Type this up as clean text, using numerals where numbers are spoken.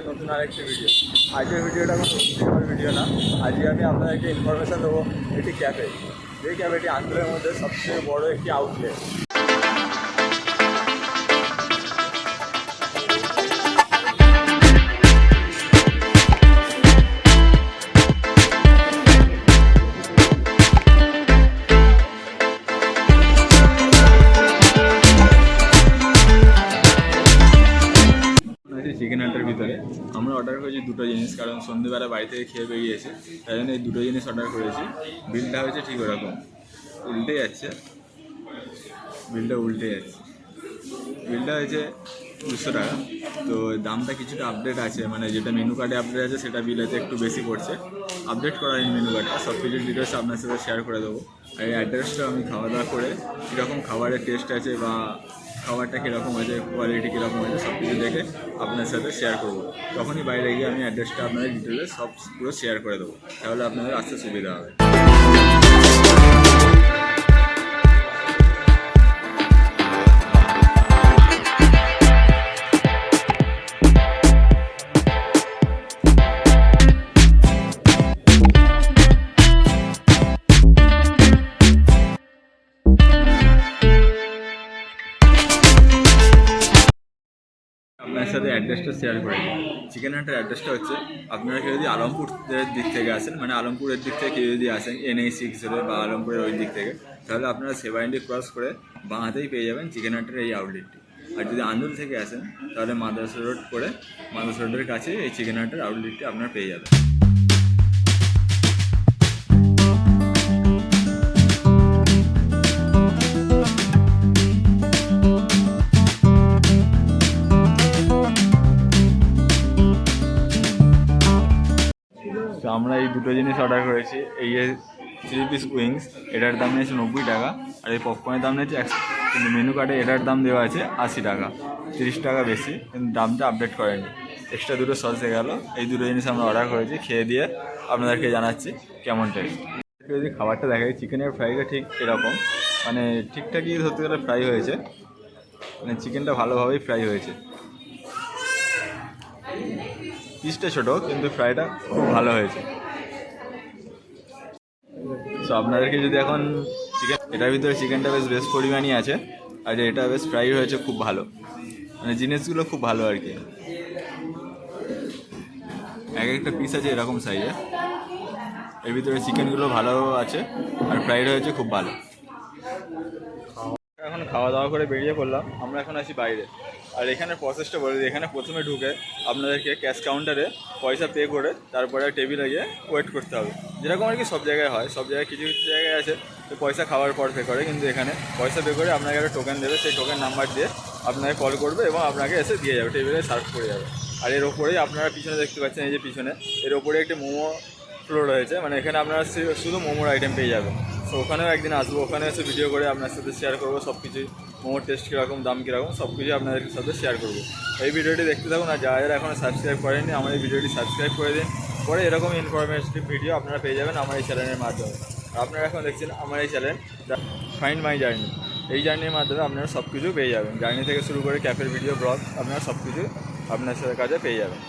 নতুন আরেকটি ভিডিও। আজকের ভিডিওটা কোনো ভিডিও না, আজকে আমি আপনাদেরকে ইনফরমেশান দেবো একটি ক্যাফে, যে ক্যাফেটি আন্দোলনের মধ্যে সবথেকে বড় একটি আউটলেট। চিকেন হাটের ভিতরে আমরা অর্ডার করেছি দুটো জিনিস, কারণ সন্ধ্যেবেলা বাড়ি থেকে খেয়ে বেরিয়েছে, তাই জন্য এই দুটো জিনিস অর্ডার করেছি। বিলটা হয়েছে ঠিক ওরকম, উল্টে যাচ্ছে, বিলটা হয়েছে 200 টাকা। তো দামটা কিছুটা আপডেট আছে, মানে যেটা মেনু কার্ডে আপডেট আছে সেটা বিলেতে একটু বেশি পড়ছে। আপডেট করা এই মেনু কার্ডটা সব কিছু ডিটেলস আপনার সাথে শেয়ার করে দেবো। আর এই অ্যাড্রেসটা আমি খাওয়া দাওয়া করে কীরকম খাবারের টেস্ট আছে বা খাবারটা কীরকম আছে, কোয়ালিটি কীরকম আছে, সব কিছু দেখে আপনার সাথে শেয়ার করবো। তখনই বাইরে গিয়ে আমি অ্যাড্রেসটা আপনাদের ডিটেলে সব পুরো শেয়ার করে দেবো, তাহলে আপনাদের আসতে সুবিধা হবে। আপনার সাথে অ্যাড্রেসটা শেয়ার করে দিই। চিকেন হাটের অ্যাড্রেসটা হচ্ছে, আপনারা কেউ যদি আলমপুরের দিক থেকে আসেন, মানে আলমপুরের দিক থেকে কেউ যদি আসেন NH6 ধরে বা আলমপুরের ওই দিক থেকে, তাহলে আপনারা সেবাইন্ডি ক্রস করে বাঁ হাতেই পেয়ে যাবেন চিকেন হাটের এই আউটলেটটি। আর যদি আন্দুল থেকে আসেন তাহলে মাদ্রাসা রোড করে মাদ্রাসা রোডের কাছে এই চিকেন হাটের আউটলেটটি আপনারা পেয়ে যাবেন। তো আমরা এই দুটো জিনিস অর্ডার করেছি। এই 3 পিস উইংস, এটার দাম নিয়েছে 90 টাকা, আর এই পপকর্নের দাম নিয়েছে 100। কিন্তু মেনু কার্ডে এটার দাম দেওয়া আছে 80 টাকা, 30 টাকা বেশি, কিন্তু দামটা আপডেট করেনি। এক্সট্রা দুটো সসে গেল। এই দুটো জিনিস আমরা অর্ডার করেছি, খেয়ে দিয়ে আপনাদেরকে জানাচ্ছি কেমন টেস্ট। যদি খাবারটা দেখাই, চিকেনের ফ্রাইটা ঠিক এরকম, মানে ঠিকঠাকই ধরতে গেলে ফ্রাই হয়েছে, মানে চিকেনটা ভালোভাবেই ফ্রাই হয়েছে। পিসটা ছোটো কিন্তু ফ্রাইটা খুব ভালো হয়েছে। সো আপনাদেরকে যদি এখন এটার ভিতরে চিকেনটা বেশ পরিমাণই আছে, আর এটা বেশ ফ্রাই হয়েছে খুব ভালো, মানে জিনিসগুলো খুব ভালো আর কি। এক একটা পিস আছে এরকম সাইজে, এর ভিতরে চিকেনগুলো ভালো আছে আর ফ্রাইড হয়েছে খুব ভালো। এখন খাওয়া দাওয়া করে বেরিয়ে পড়লাম, আমরা এখন আছি বাইরে। আর এখানে প্রসেসটা বলে দিই, এখানে প্রথমে ঢুকে আপনাদেরকে ক্যাশ কাউন্টারে পয়সা পে করে তারপরে টেবিলে গিয়ে ওয়েট করতে হবে, যেরকম আর কি সব জায়গায় হয়। সব জায়গায় কিছু কিছু জায়গায় আছে তো পয়সা খাওয়ার পর পে করে, কিন্তু এখানে পয়সা পে করে আপনাকে একটা টোকেন দেবে, সেই টোকেন নাম্বার দিয়ে আপনাকে কল করবে এবং আপনাকে এসে দিয়ে যাবে, টেবিলে সার্ভ করে যাবে। আর এর ওপরেই আপনারা পিছনে দেখতে পাচ্ছেন, এই যে পিছনে এর ওপরে একটি মোমো ফ্লোর রয়েছে, মানে এখানে আপনারা শুধু মোমোর আইটেম পেয়ে যাবেন। তো ওখানেও একদিন আসবো, ওখানে এসে ভিডিও করে আপনার সাথে শেয়ার করবো সব কিছুই, মোমোর টেস্ট কীরকম, দাম কীরকম, সব কিছু আপনাদের সাথে শেয়ার করবো। এই ভিডিওটি দেখতে থাকুন, আর যারা যারা এখনও সাবস্ক্রাইব করেননি আমার এই ভিডিওটি সাবস্ক্রাইব করে দিন। পরে এরকম ইনফরমেটিভ ভিডিও আপনারা পেয়ে যাবেন আমার এই চ্যানেলের মাধ্যমে। আপনারা এখন দেখছেন আমার এই চ্যানেল ফাইন্ড মাই জার্নি। এই জার্নির মাধ্যমে আপনারা সব কিছু পেয়ে যাবেন, জার্নি থেকে শুরু করে ক্যাফের ভিডিও, ব্লগ, আপনারা সব কিছু আপনার কাছে পেয়ে যাবেন।